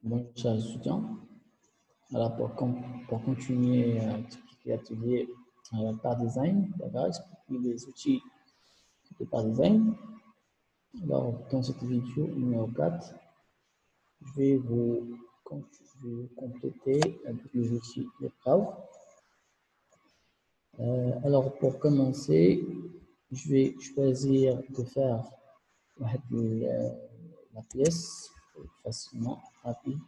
Bonjour chers étudiants. Alors pour continuer l'atelier par design, d'accord, expliquer les outils de par design. Alors dans cette vidéo numéro 4, je vais vous compléter avec les outils d'épreuve. Alors pour commencer, je vais choisir de faire la pièce facilement rapide,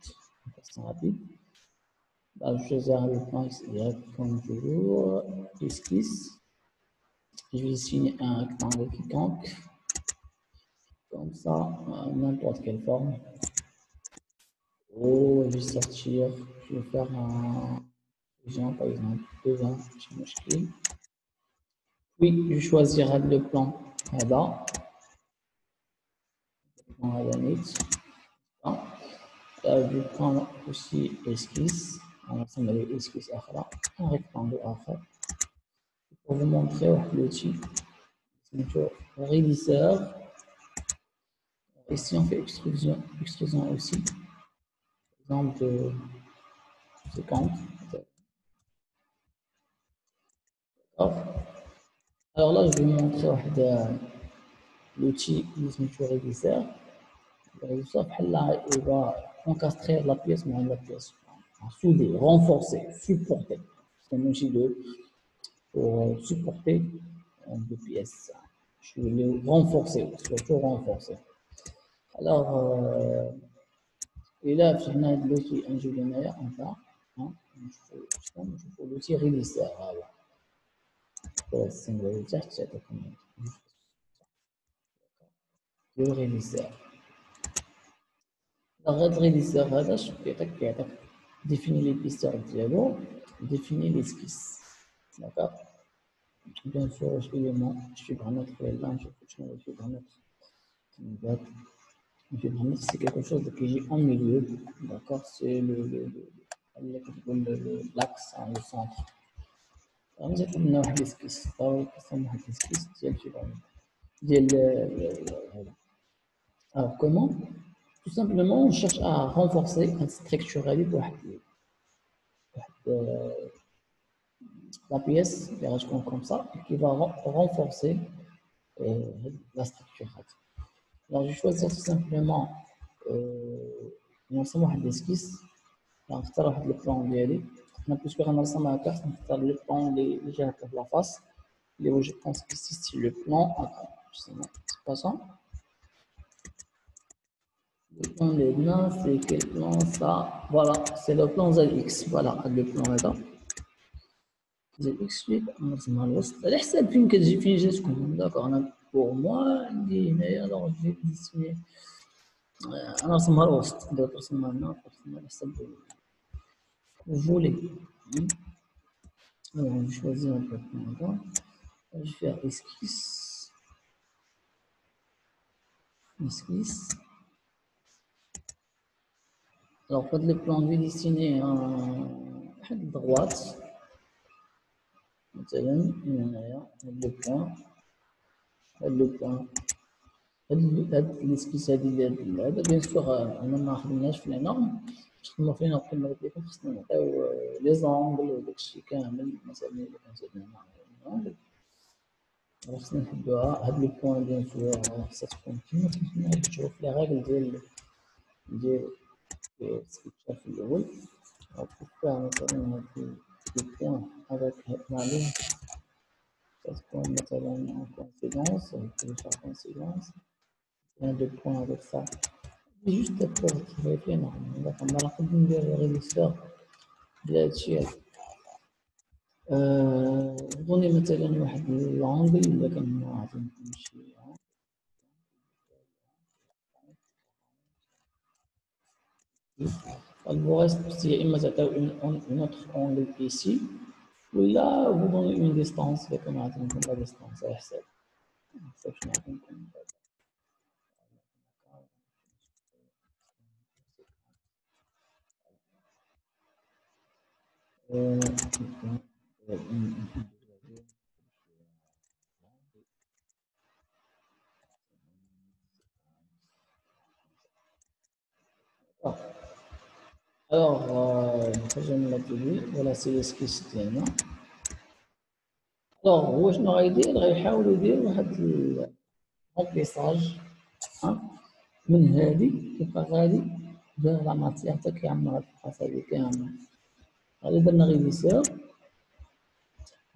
de façon rapide. Là, je vais faire le plan XY comme toujours, esquisse. Je vais dessiner un rectangle quelconque, comme ça, n'importe quelle forme. Oh, je vais sortir, je vais faire un genre, par exemple, devant, je m'inscris. Puis, je choisirai le plan là-bas, le plan à la limite. Je vais prendre aussi esquisse, on va s'en aller esquisse à un rectangle à pour vous montrer l'outil. Réviseur. Ici, on fait extrusion aussi. Exemple de 50. Alors là, je vais vous montrer l'outil réviseur. Le réviseur, il va encastrer la pièce, mais la pièce. Souder, renforcer, supporter. C'est un outil pour supporter deux pièces. Je vais les renforcer, surtout renforcer. Alors, et là, finalement, l'outil ingénieur, enfin, l'outil réviseur. C'est le réviseur. Le réviseur, je définir les pisteurs dialogue, définir l'esquisse. D'accord? Bien sûr, je vais mettre les lignes, je vais mettre c'est quelque chose qui est en milieu. D'accord? C'est l'axe, le centre. غنزيد عندنا واحد الاسكيس كنسمي واحد الاسكيس ديال alors comment tout simplement on cherche à renforcer une structure la pièce comme ça qui va renforcer la structure alors je choisis tout simplement نرسم واحد الاسكيس نختار واحد البلان ديالي انا باسكو غنرسم هكا نختار لو بلان اللي جا هكا في لافاس اللي je pense que ici c'est le plan c'est pas ça le plan de là c'est quel plan ça voilà c'est le plan ZX voilà le plan هذا ZX نرسمها الوسط على حساب فين كتجي فين جاتكم داكوغ انا بور موا عندي هنايا دونك جي ديسيني انا نرسمها الوسط دابا نرسمها هنا نرسمها على حساب فولي alors je vais choisir un peu je vais faire esquisse alors pour le plan je vais dessiner à droite مثلا هنايا هاد لو بوان هاد الاسكيس هادي ديال هذا بيان سور انا ما خدمناش في لينورم باش نخدمو في لينورم كما قلت لكم خصنا نعطيو لي زونغل وداكشي كامل مثلا الا كانت عندنا خصنا نحدوها هاد لو بوان بيان سور خصها تكون كما كنا كتشوفوا في لي راغل ديال السكتشات في الاول وكتبقى مثلا هاد لو بوان هذاك معلوم تكون مثلا en coïncidence télécharge coïncidence un deux points avec ça juste pour vérifier normalement donc on va نقدر ندير réviseur بلا هادشي دوني مثلا واحد لونغل الا كان عاطي نمشي vous reste يا اما تعطيو une autre angle ici ولا vous donnez une distance الا كان عاطي لكم لا distance على حساب شنو عاطي لكم Alors, نخرجوا من l'atelier. Voilà, c'est l'esquisse ديالنا. Alors, هو شنو غيدير؟ غيحاول يدير واحد الرومبليساج من هادي كيبقى غادي vers la matière حتى كيعمر هاد البلاصة هادي كامل. غادي درنا غير يسار.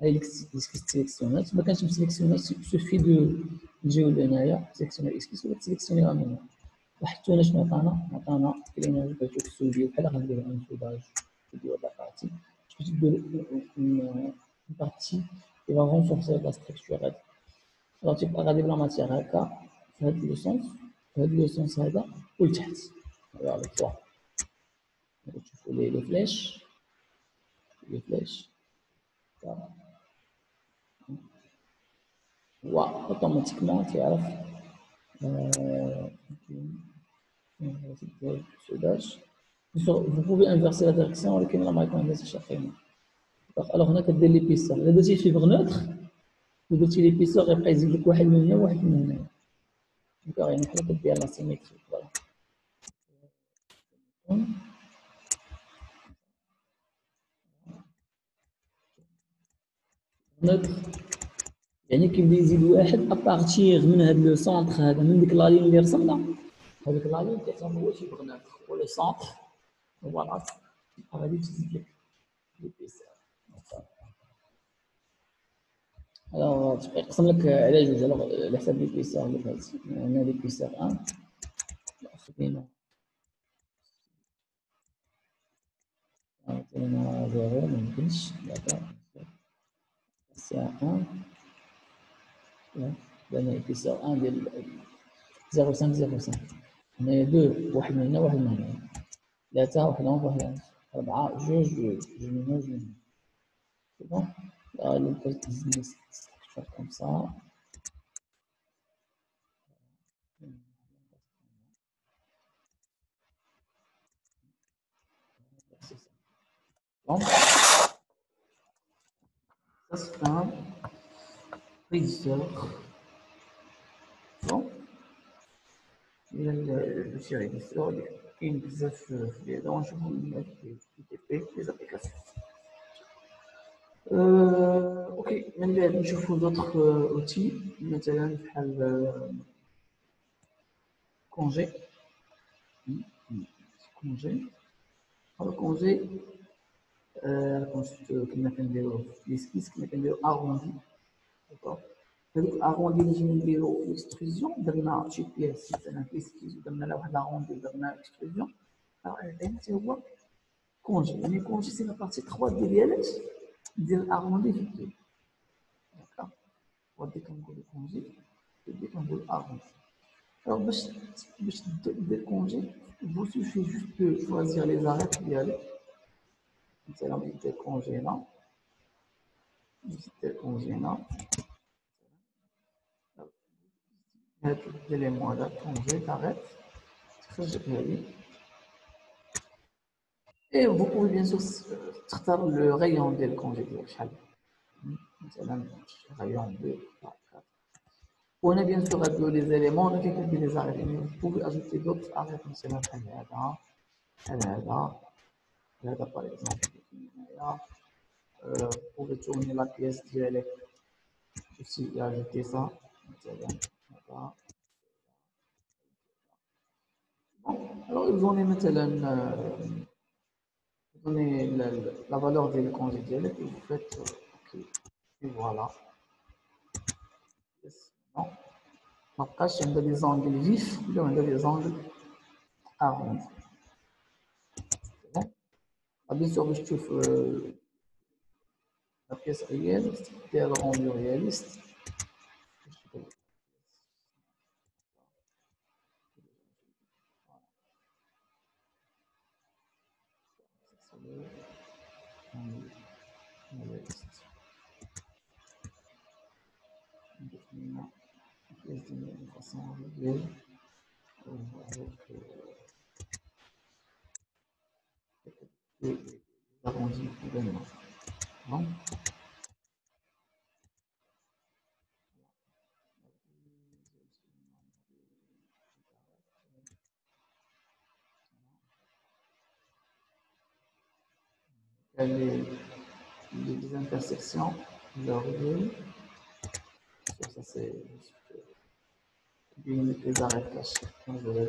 هاي l'esquisse سيليكسيونات. ما كانش مسيليكسيونات suffit de نجيو لهنايا سيليكسيوني الاسكيس ولا تسيليكسيونيها من هنا. لاحظتوا هنا شنو عطانا كليناج باتو ستوديو بحال غنديرو انسوداج ستوديو هاد لابارتي باش دير اون بارتي qui va renforcer la structure هادي. alors تيبقى غادي بلا ماتيغ هكا في هاد لو سونس في هاد لو سونس هذا ولتحت فوالا فوا تشوفوا لي فلاش هو اوتوماتيكمون تيعرف soudage. Vous pouvez inverser la direction ولكن لا ما يكون شاقين. alors هنا كدير ليبيسور الا درتي فيبر نوتر ودرتي ليبيسور غيبقى يزيد لك واحد من هنا وواحد من هنا دونك يعني بحال كدير لا سيميتري فوالا نوتر يعني كيبدا يزيد واحد ابارتيغ من هاد لو سونتر هذا من ديك لا لين اللي رسمنا هذيك لا لين كيعتبر هو فيبر نوتر هو لو سونتر فوالا غادي تزيد لك ليبيسور. Alors, je vais vous dire على جوج على حساب لي بيسار اللي فات هنا لي بيسار 1 خدينا عطينا 0 ما يمكنش دابا سي 1 درنا بيسار 1 ديال 0.5 هنايا 2 واحد من هنا واحد من هنا 3 واحد هنا واحد هنا 4 جوج جوج من هنا جوج من هنا سي بون là le poste business structure comme ça c'est ça bon ça c'est un régisseur bon il y a le régisseur كاين بزاف في لي دون نشوفو في تي بي لي زابليكاسيون اوكي من بعد نشوفو دوطخ اوتي مثلا بحال كونجي كونجي هذا كونجي كنا كنديرو في ليسكيس كنا كنديرو اغوندي داكوغ هذوك الاغوندي اللي جينا نديرو اكستروزيون درنا شي بياس مثلا في ليسكيس درنا لها واحد لاغوندي درنا اكستروزيون عطينا حتى هو كونجي يعني كونجي سي لا بارتي 3 ديالات ديال الاغوندي في الدو داكوغ ودي كنقولو كونجي ودي كنقولو اغوندي alors باش دير كونجي vous suffit juste de choisir les arêtes ديالك مثلا دير كونجي هنا دير كونجي هنا هاد ليليمون هذا كونجي تاريت تخرج هادي et vous pouvez bien sûr تختار le rayon ديال الكونجي ديالك شحال مثلا rayon 2 4 وهنا bien sûr غاديروا لي زيليمون هنا كيكون لي زاريت يعني vous pouvez ajouter d'autres arêtes مثلا بحال هذا بحال هذا هذا باغ اكزومبل هنايا vous pouvez tourner la pièce ديالك aussi et ajouter ça مثلا هذا alors ils ont مثلا donnez la valeur des congés dialectes et vous faites OK. Et voilà. Yes. Non. Après, on a des angles vifs, puis on a des angles arrondis. C'est bon. Ah, bien sûr, je trouve la pièce réaliste, le rendu réaliste. Réaliste. Pièce de façon réelle. Avec arrondi également. Bon. les intersections, virgule, ça c'est les arrêts cachés. Donc, je vais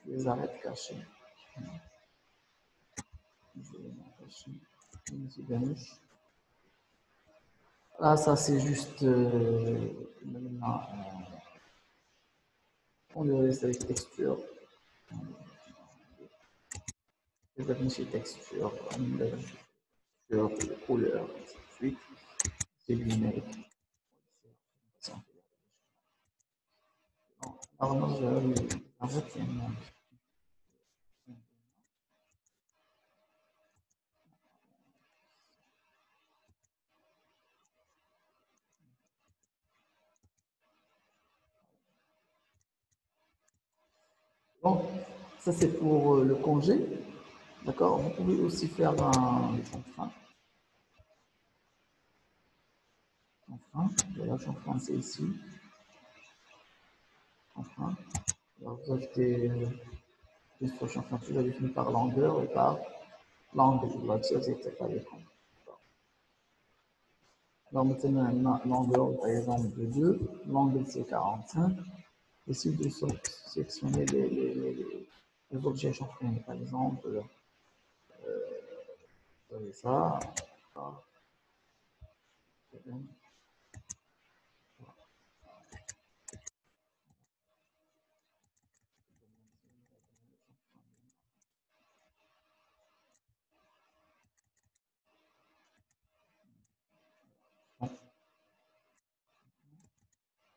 les arrêts cachés. Là, ça c'est juste on le laisse avec texture. Les affiches texture, les couleurs, ainsi de suite. C'est numérique. Alors, moi, en fait, il y a bon, ça c'est pour le congé. D'accord. Vous pouvez aussi faire un chanfrein. Voilà, chanfrein, c'est ici. Chanfrein. Alors, vous ajoutez une fois chanfrein, vous avez fini par longueur et par l'angle. Là-dessus, c'est pas l'écran. Alors, maintenant, longueur, par exemple, de 2, l'angle c'est 45. Essayez de sélectionner les objets chanfreinés. Par exemple, vous avez ça.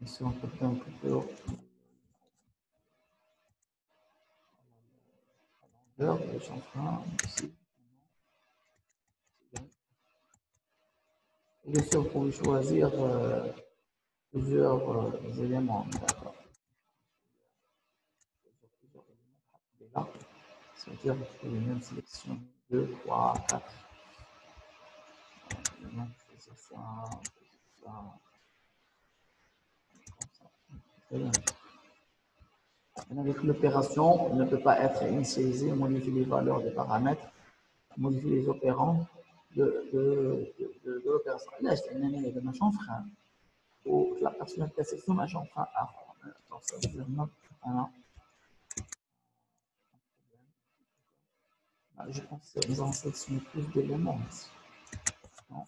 Ici, on peut faire un peu plus haut. Alors, les chanfreins, ici. Et bien sûr, vous pouvez choisir plusieurs éléments. D'accord. Là, c'est-à-dire que vous pouvez même sélectionner 2, 3, 4. Maintenant, je fais ça, ça, comme ça. Très bien. Avec l'opération, on ne peut pas être initialisé, modifier les valeurs des paramètres, modifier les opérants de l'opération. Là, je t'ai de ma chanfrein. Ou la personnalisation de ma chanfrein. Donc, ça veut dire non. Voilà. Je pense que nous allons sélectionner plus d'éléments ici. Non.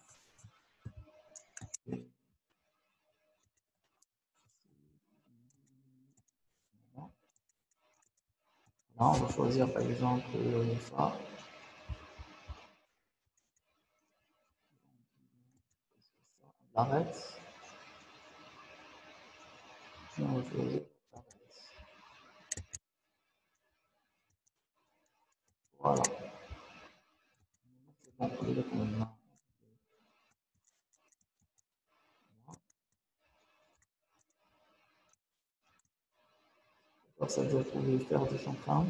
Là, on va choisir par exemple ça. On l'arrête. Puis on va choisir l'arrête. Voilà. C'est bon pour les documents. Ça veut dire que vous pouvez faire des chanfreins.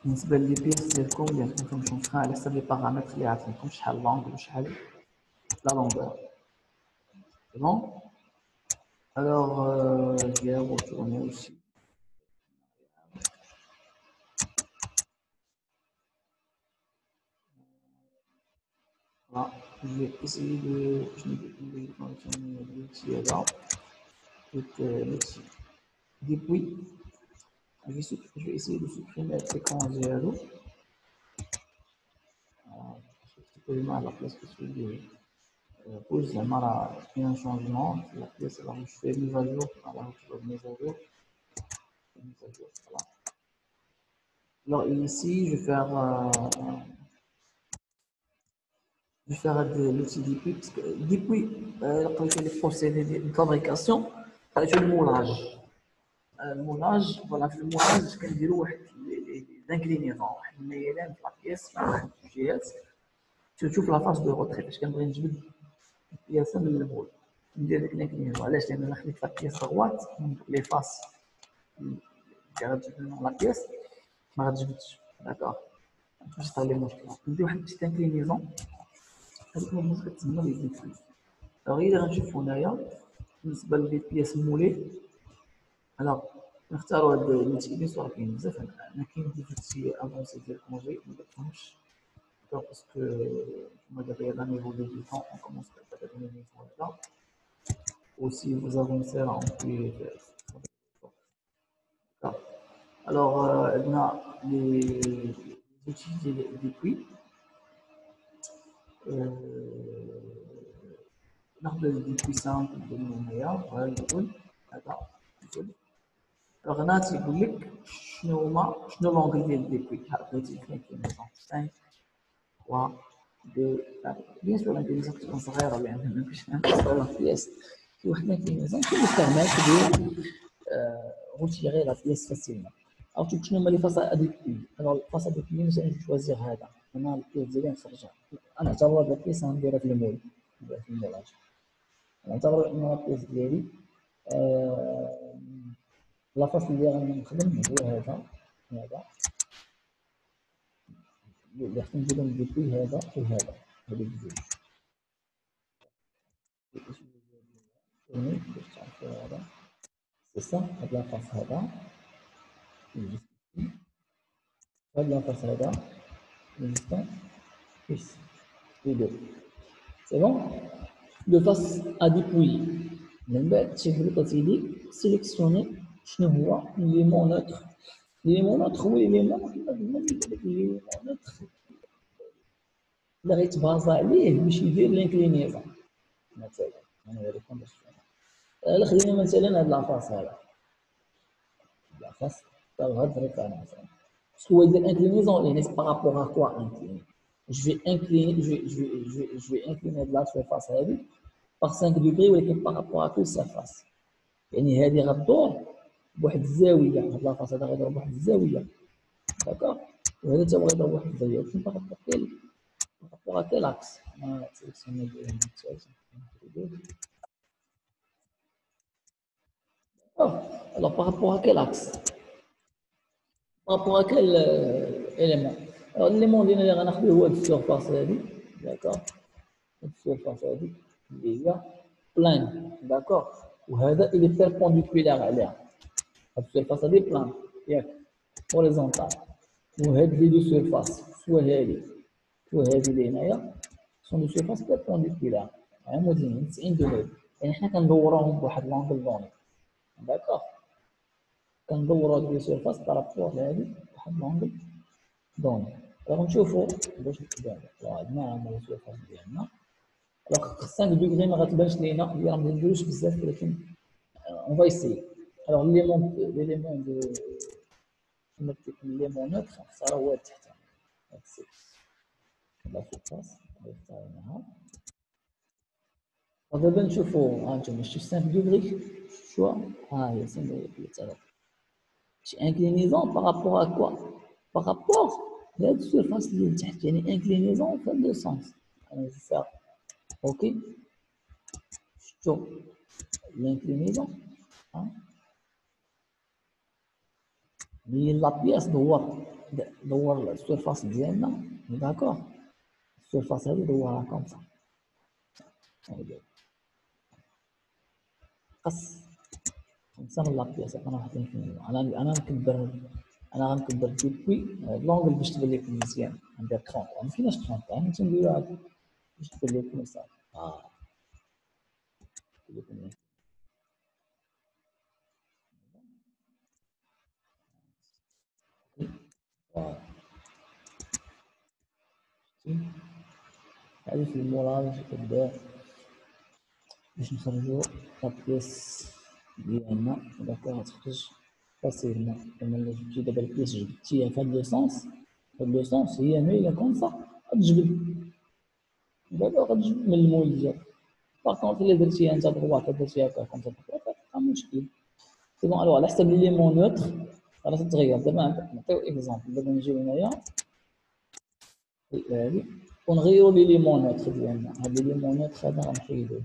بالنسبه لي بيس ديالكم اللي عندكم شونفران على حسب لي بارامتر اللي عطيتكم شحال لونغ وشحال لا لونغور c'est bon alors je vais retourner aussi voilà je vais essayer de je vais mentionner l'outil là l'outil depuis je vais essayer de supprimer l'écran zéro je peux le mettre à la place que celui de pause il y a un changement la pièce alors je fais mise à jour voilà je fais mise à jour voilà. Alors ici je vais faire l'outil depuis parce que depuis les procédés de fabrication le moulage الموناج فوالا في الموناج كنديروا واحد لانكلينيزون واحد الميلان في لاكياس مع واحد الجهات تشوف لا فاز دو روتري فاش كنبغي نجبد البياسه من المول ندير ديك لانكلينيزون علاش لان الا خديت لاكياس غوات لي فاس اللي غتجبد منهم لاكياس ما غتجبدش داكوغ باش يطرا لي مشكل ندير واحد بتيت انكلينيزون هذيك الناس كتسمى لي زيت غير غنشوفو هنايا بالنسبه لي بياس مولي alors نختاروا هاد الانتيليس راه كاين بزاف. انا كاين دي فيتي افونسي ديال كونجي ما كنفهمش باسكو كما دابا يلاه نيفو ديبيتون اون كومونس بهذا النيفو هذا. و si vous avancez là on peut alors عندنا les outils des puits. ناخذ دي puits simple ديال هنايا بحال الفل هذا الفل. alors هنا تيقول لك شنو لونغل ديال دي بوي. بغيتي كاين 5 3 2 1. بيان سور الانتيليجنس تكون صغيره لان ما فيش نقصوا بياس في واحد الانتيليجنس كي permettre de retirer la pièce facilement. alors tu شنو هما لي فاس ادي بوي. alors فاس ادي بوي مثلا نشوازيغ هذا انا البيس ديالي نخرجها. انا نعتبر هاد البيس غنديرها في المول في المولاج. نعتبر ان البيس ديالي لا فاس اللي غادي نخدم هو هذا اللي خصني نديرو ديبوي هذا وهذا هادو بجوج. باش تعرفو هذا سي سا. هاد لا فاس هذا هاد لا فاس هذا ليستون بيس لي دو سي بون. دو فاس ا ديبوي من بعد تيقول لك اسيدي سيليكسيوني شنو هو ليمون نوتر. ليمون نوتر هو ليمون ليمون نوتر اللي غيتبازا عليه باش يدير لانكلينيزون. مثلا انا نوريكم باش الا خدينا مثلا هاد لافاس هذا لافاس تاع هاد الطريقه مثلا باسكو هو يدير انكلينيزون يعني سي بارابور ا كوا انكليني. جو في انكليني جو في انكليني هاد لا سيرفاس هادي باغ 5 دوغري ولكن بارابور ا كل سيرفاس. يعني هادي غدور بواحد الزاويه. هاد لافاس هذا غيدور بواحد الزاويه داكوغ. وهذا تا هو غيدور بواحد الزاويه ولكن بارابور à quel axe? Sélectionner alors par rapport à quel axe? Par rapport à quel élément? Alors l'élément اللي غناخذوه هو السيرفاس هذه d'accord. السيرفاس هذه اللي هي بلان d'accord. وهذا اللي بيربونديكولار عليها. هاد السيرفاس هذه بلان ياك هوريزونتال. وهاد لي دو سيرفاس سوا هذه سوا هذه اللي هنايا سون دو سيرفاس بيربونديكولار عموديين 90 دوغري. يعني حنا كندوروهم بواحد لونغل دوني داكوغ. كندورو هاد لي سيرفاس بارابور لهادي بواحد لونغل دوني. غنشوفو باش نبان. عندنا لي سيرفاس ديالنا. 5 دوغري ما غتبانش لينا هي راه منديروش بزاف ولكن اون فا ايسيي. الوغ ليليمون دو ليمون نوتر خصها هو تحت هاد السي لا سيرفاس غنختارها. دابا نشوفو هانتوما شتو 5 دوغري شوا ها هي 5 دوغري تاع شي انكلينيزون بارابور ا كوا بارابور لهاد السيرفاس اللي لتحت. يعني انكلينيزون في لو سونس انا نفها اوكي. شتو لانكلينيزون ملي لا بياس دور السيرفاس ديالنا داكوغ. السيرفاس هادي دورها كوم سا قص خمسة من لا بياس. انا واحد انا نكبر. انا غنكبر ديبوي لونغل باش تبان لكم مزيان. ندير 30 ما كايناش 30 انا تنديرو هادي باش تبان لكم صافي. هادي في المولاج كدير باش نخرجو لابياس ديالنا داكوغ. غتخرج فاسيلمون. كما الا جبتي دابا البياس جبدتيها في هاد لو سونس هي مايله كوم سا غتجبد. دابا غتجبد من المول ديالك. باغ كونطخ الا درتيها انت دروات درتيها هكا كوم سا غتبقى مشكل. سي بون. الوغ على حسب لي ليمون نوتر راه تتغير. دابا نعطيو اكزومبل. دابا نجيو هنايا هادي ونغيرو لي ليمون نوتر ديالنا. هاد لي ليمون نوتر هذا غنحيدوه.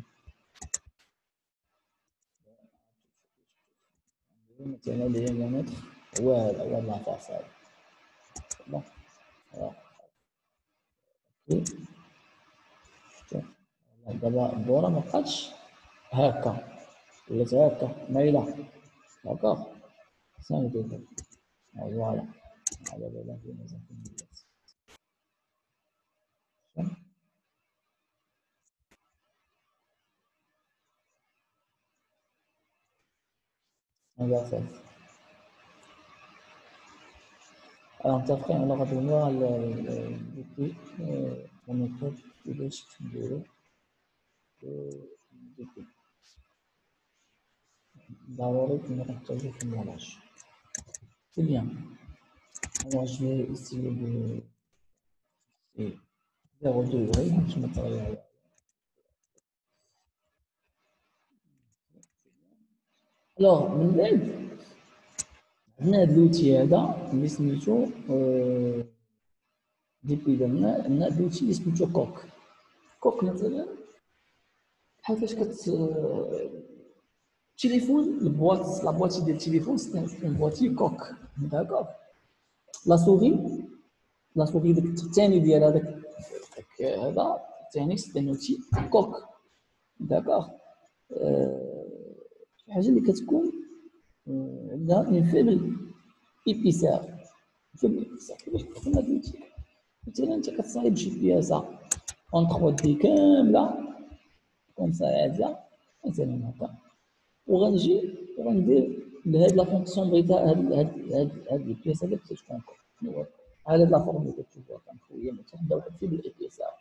مثلا لي ليمون نوتر هو هذا هو لافاس هذا بون. دابا الدورة مبقاتش هاكا ولات هاكا مايلة داكوغ. Ça, le détail. Voilà. Voilà, في نظام الكمبيوتر. On va faire. Alors, après, on aura de voir depuis la méthode de l'ESPIDO. D'abord, on va partager le montage. C'est bien. Alors, je vais essayer de 0 degré, je matériel. Alors, من بعد عندنا هاد l'outil هذا اللي سميتو ديبي درنا عندنا هاد l'outil اللي سميتو كوك. كوك مثلا بحال فاش التليفون البواط لا بواطي ديال التليفون سي ان بواطي كوك داكوغ. لا سوغي داك الثاني ديال هذاك هذا الثاني سي ان اوتي كوك داكوغ. شي حاجه اللي كتكون عندها اون فيبل ايبيسار. فيبل ايبيسار كيفاش كتكون هاد الاوتي؟ مثلا انت كتصايب شي بياسه اون 3 دي كامله كوم سا هاديه مثلا هكا، وغندير لهاد لا فونكسيون بغيتها هاد البياسه اللي بغيت تكون كوك على هاد لا فورم اللي كتشوفوها كنخويا مثلا نبدا واحد فيبل ايبيسار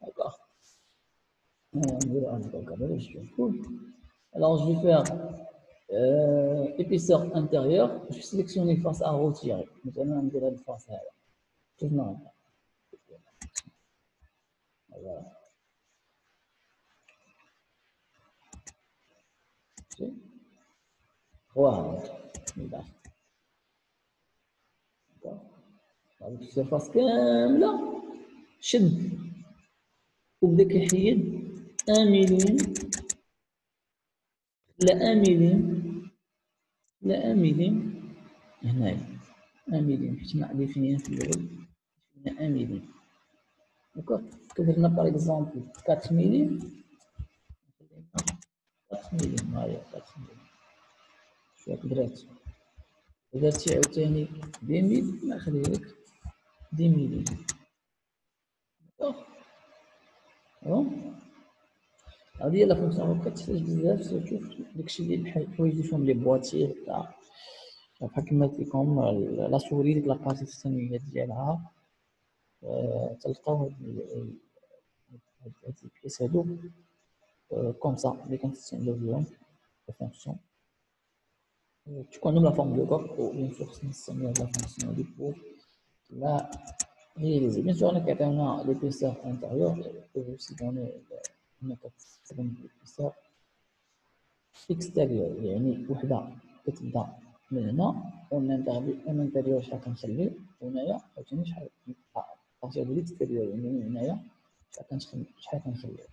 داكوغ. Alors je vais faire épaisseur intérieure, je vais sélectionner face à retirer. Maintenant on dirait de face à elle. Tout le monde. Voilà. Voilà. D'accord. السيرفاس كاملة شد وبدا كيحيد 1 مليم لا 1 مليم لا 1 مليم هنايا 1 مليم حيت ما ديفينيها في الاول 1 مليم. داكوغ كدرنا باغ اكزومبل 4 مليم 4 مليم هاهي 4 مليم شوف درات درتي عاوتاني 2 مليم نخلي لك 2 مليم داكوغ. هادي هي لا فونكسيون ما كتحتاج بزاف سيرتو داكشي ديال الحوايج اللي فيهم لي بواطي ولا بحال كما قلت لكم لا سوري ديك لابارتي الثانويه ديالها تلقاو هاد البيس هادو كوم سا اللي كنستعملو فيهم لا فونكسيون تكون عندهم لا فورم دو كوك و بيان سور خصنا نستعملو هاد لا فونكسيون هادي بور لا réaliser. Bien sûr, on a l'épaisseur intérieure, on peut aussi donner l'épaisseur extérieure. يعني وحدة كتبدا من هنا والانتيريور شحال كنخلي وهنايا عاوتاني شحال بارتيغ دو ليكستيريور يعني من هنايا شحال كنخلي.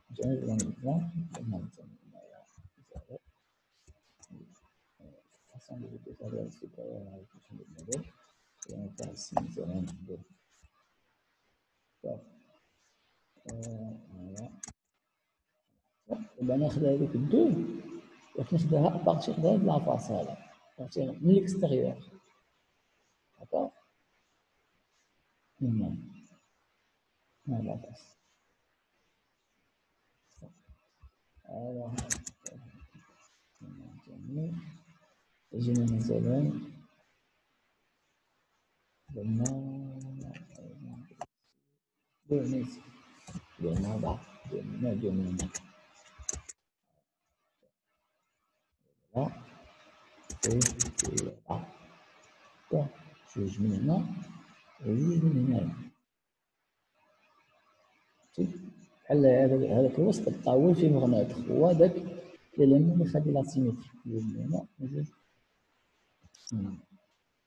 مثلا نضرب مثلا مثلا هنايا façon de l'épaisseur supérieure à l'épaisseur du modèle. Et on va ici مثلا ندير voilà. يبقى ناخد هذيك الدو وناخدها بارتيغ de la face هذا بارتيغ من l'extérieur. D'accord. Voilà. Alors, جينا مثلا قلنا دونيس قلنا بعض قلنا جميعنا لا لا جوج من هنا وجوج من هنا بحال هذاك الوسط الطاول فيه مغناطيس هو داك الاليمون اللي خلي لا سيميتري جوج من هنا وجوج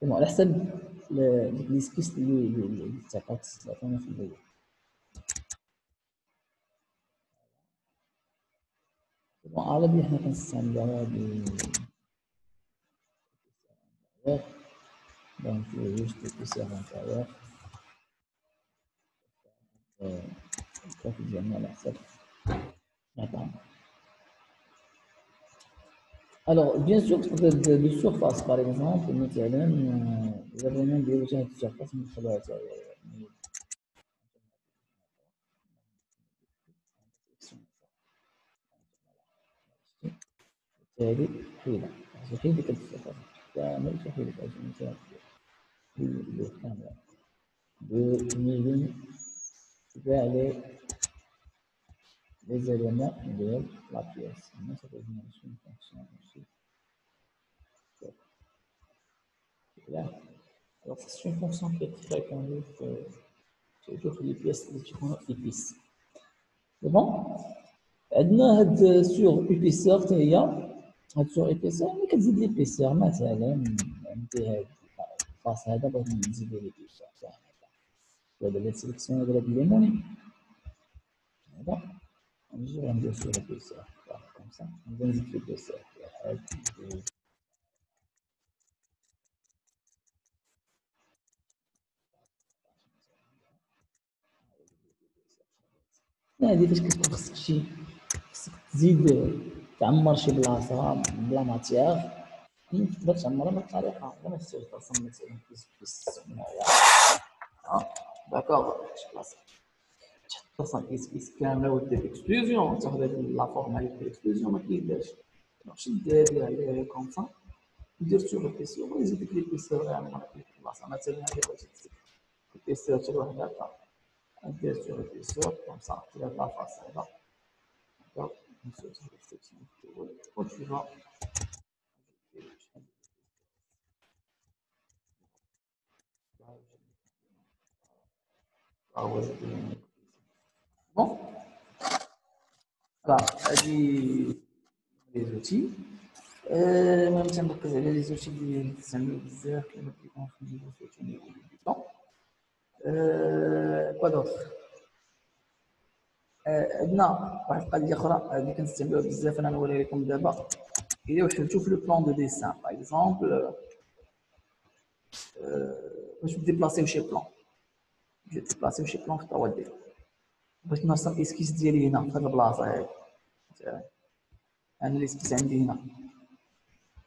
من على حسب ديك ليسكيس اللي تعطات عطانا في الاول. العربي احنا كنستعملو هادي دونك جوج d'épaisseur intérieure كافي ديالنا على حسب نعطيها. Alors, bien sûr, de surface, par exemple, مثلا إذا بغينا نديرو حتى هاد السيرفاس ندخلوها حتى هي بالتالي حيدة حيد ديك السيرفاس كامل حيد الأجنحة كاملة بنيجي كاع les éléments de la pièce. Moi, ça peut venir sur une fonction aussi. Là. Alors, c'est une fonction qui est très connue, surtout les pièces qui sont épices. C'est bon? عندنا هاد سور ايبيسور حتى هي هاد سور ايبيسور ملي كتزيد ليبيسور مثلا عندي هاد الفاس هذا بغيت نزيد ليبيسور دابا سيليكسيون هاد الليموني هذا نجي غندير سور ايبيسور كوم سا نبدا نزيد في ايبيسور واحد جوج هادي فاش كتكون خصك خصك تزيد تعمر شي بلاصه بلا ماتيير تقدر تعمرها بهاد الطريقه ولا تسير تصمم مثلا كيس هنايا داكوغ شي بلاصه تحط تصمم كيس كامله ودير اكسكلوزيون تاخذ هاد لا فورما ديال الاكسكلوزيون ما كيبداش شد هادي عليها كوم سا دير سوغ البيسيون ويزيد لك البيسيون يعمر لك البلاصه مثلا هادي بغيتي تزيد البيسيون حتى لواحد هكا دير سوغ البيسيون كوم سا تلعب لا فاس هذا une section quand tu vas bon voilà les outils المهم تنركز على لي زوتي اللي كنستعملو بزاف كما كيكون في النيفو سورتو نيفو ديبيتون كوا دوطخ عندنا واحد القضيه اخرى اللي كنستعملوها بزاف انا نوريها لكم دابا الا وحدتو في لو بلان دو ديسان باغ اكزومبل باش ديبلاسيو شي بلان ديبلاسيو شي بلان في 3 دي بغيت نرسم اسكيس ديالي هنا في هاد البلاصه هادي انا الاسكيس عندي هنا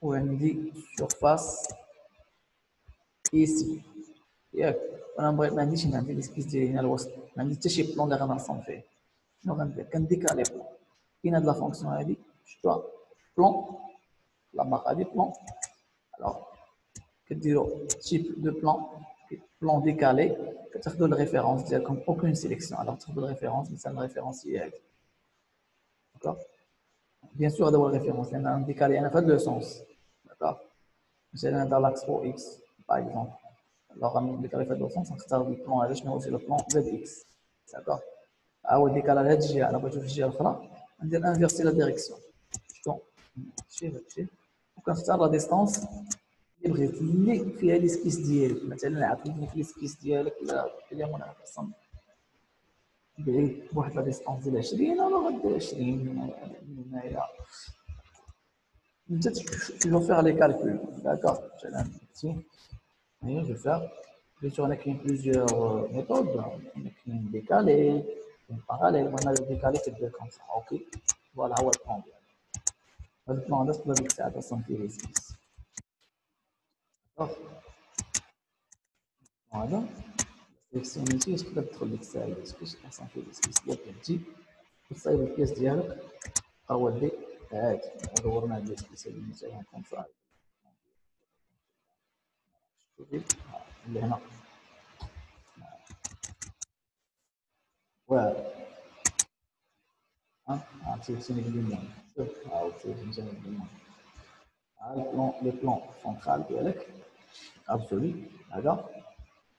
وعندي سورفاس ايسي ياك انا بغيت ما عنديش هنا عندي الاسكيس ديالي هنا الوسط ما عندي حتى شي بلون اللي غنرسم فيه شنو غندير كنديكالي بلون كاين هاد لا فونكسيون هادي شفتوها بلون لا مارك هادي بلون الوغ كديروا تيب دو بلون ديكالي كتاخذوا الريفيرونس ديالكم اوكين سيليكسيون الوغ تاخذوا الريفيرونس مثلا الريفيرونس هي هادي داكوغ بيان سور هذا هو الريفيرونس لان غنديكالي انا في هاد لو سونس داكوغ مثلا هذا لاكس او اكس باغ اكزومبل الوغ غنديكالي في هاد لو سونس نختار البلون هذا شنو هو سي لو بلون زد اكس داكوغ عاود ديكالي هاد الجهه انا بغيتو في الجهه الاخرى ندير انفيرسي لا ديريكسيون شفتو هادشي وكنختار لا ديستونس اللي بغيت اللي فيها ليسكيس ديالك مثلا عطيتني في ليسكيس ديالك الى هنا كنصمم بعيد بواحد لا ديستونس ديال 20 انا غدير 20 من هنايا نبدا جو فيغ لي كالكول داكوغ مثلا هيا جو فيغ بيتو انا كاين بليزيور ميثود كاين ديكالي كاين باراليل وانا ديكالي كدير كوم سا اوكي فوالا هو البلان ديالي هاد البلان هذا تقدر ديك الساعه تصمم فيه ليسكيس هذا سيليكسيونيتي تقدر تدخل ديك الساعه ليسكيس تحسن فيه ليسكيس ديالك تجي تصايب البياس ديالك اودي عادي دورنا هاد ليسكيس هادي مثلا كوم سا شوفي اللي هنا واعر سيليكسيوني بالليمون شوف عاود سيليكسيوني بالليمون البلون لي بلون سونترال ديالك ابسولي هذا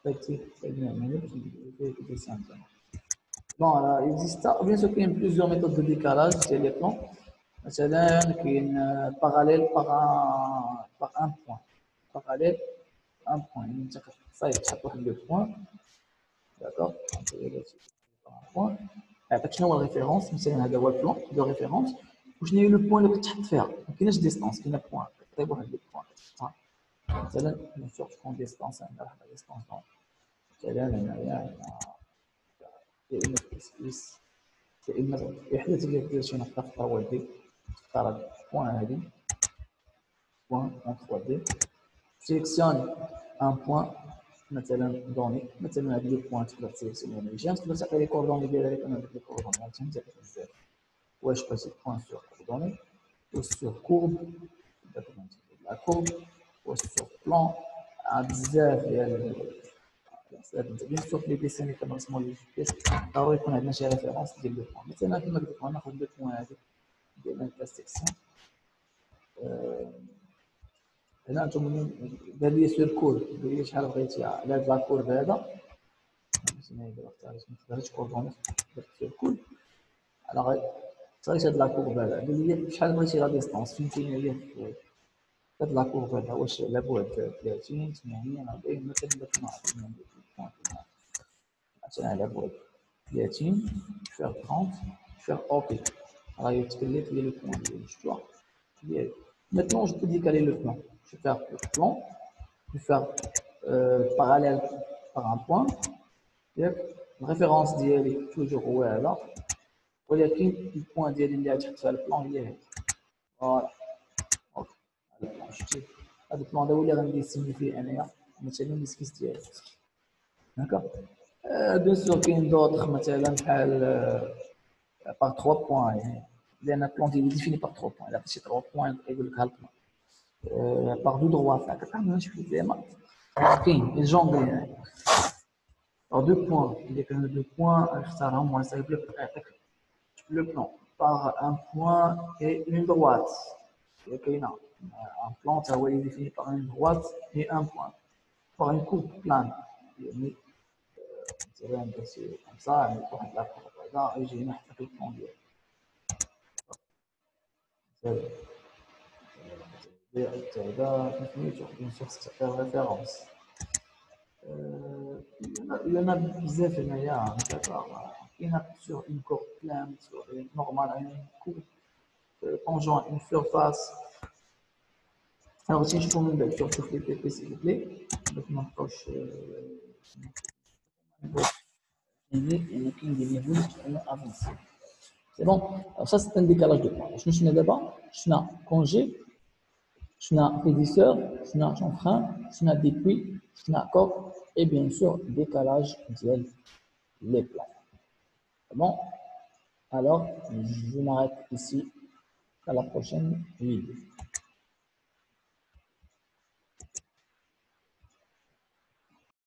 فايتي نعملو في ديسان بون اكزيستا بيان سور كاين بليزيور ميثود دو ديكالاج ديال لي بلون مثلا كاين باراليل باغ ان بوين باراليل ان بوين يعني انت كتصايب تحط واحد لو بوين داكوغ بوين عطاك شنو هو الريفيرونس مثلا هذا هو البلون دو ريفيرونس وشنو هي لو بوين اللي كتحط فيها ما كايناش ديستونس كاين بوين كطيب واحد لو بوين مثلا بيان سور تكون ديستونس عندنا واحد ديستونس مثلا هنايا يا اما تقيس يا اما وحده اللي دير شي نقطه في الطاوله دي تختار هاد البوان هادي point en 3D. Je sélectionne un point مثلا donné مثلا هاد لو بوين تقدر تسيليكسيوني الجهه تقدر تعطي لي كوردوني ديالك انا درت لي كوردوني فهمتي بزاف واش باسي بوين سور كوردوني و سور كورب لا كورب و سور بلان بزاف ديال بيان سور في لي ديسين اللي كنرسمو لي في البيس ضروري يكون عندنا شي ريفيرونس ديال لو بوين مثلا كما قلت لكم ناخذ لو بوين هذا ديال الانترسيكسيون هنا نتوما دار لي سور كور دير لي شحال بغيتي على هاد لاكور هذا ما تقدرش كوردوني درت سور كور على غير صافي هاد لاكور هذا قال لي شحال بغيتي لا ديستونس فين كاينه هي في هاد لاكور هذا واش على بعد 30 80 40 مثلا درت مع 80 مثلا على بعد 30 faire 30 faire OK راه يتكلف لي لو بوين ديالي شفتوها ديالي maintenant je peux décaler le plan je vais faire le plan je vais faire parallèle par un point ياك الريفيرونس ديالي توجور هو هذا ولكن البوين ديالي اللي غتحط فيها البلان هي هذه فوالا اوكي هذا البلان شفتي هذا البلان هو اللي غنديسيني فيه انايا مثلا ليسكيس ديالي هكا بيان سور كاين دوطخ مثلا بحال باغ 3 بوين يعني لان البلان ديالي ديفيني باغ 3 بوين الا عطيتي 3 بوين يقول لك ها البلان باغ دو دروات هكا كنعمل شويه زعما كاين الجونغلي يعني باغ دو بوين اللي كانوا دو بوين اختارهم وصايب لك يعطيك le plan par un point et une droite. Il y a un plan qui est défini par une droite et un point. Par une courbe plane. C'est comme ça, on la courbe et j'ai une le plan. Bien sûr, c'est faire référence. Il y en a بزاف هنايا كاينه sur une courbe plane sur une normale une courbe tangent une surface. Alors si je tourne une belle sur les PP s'il vous plaît donc ma poche avancé. C'est bon. Alors ça c'est un décalage de points. Je suis d'abord, je suis congé, je suis prédisseur, je suis chanfrein, je suis depuis, je suis coque et bien sûr décalage d'IL les plans. C'est bon. Alors je m'arrête ici à la prochaine vidéo.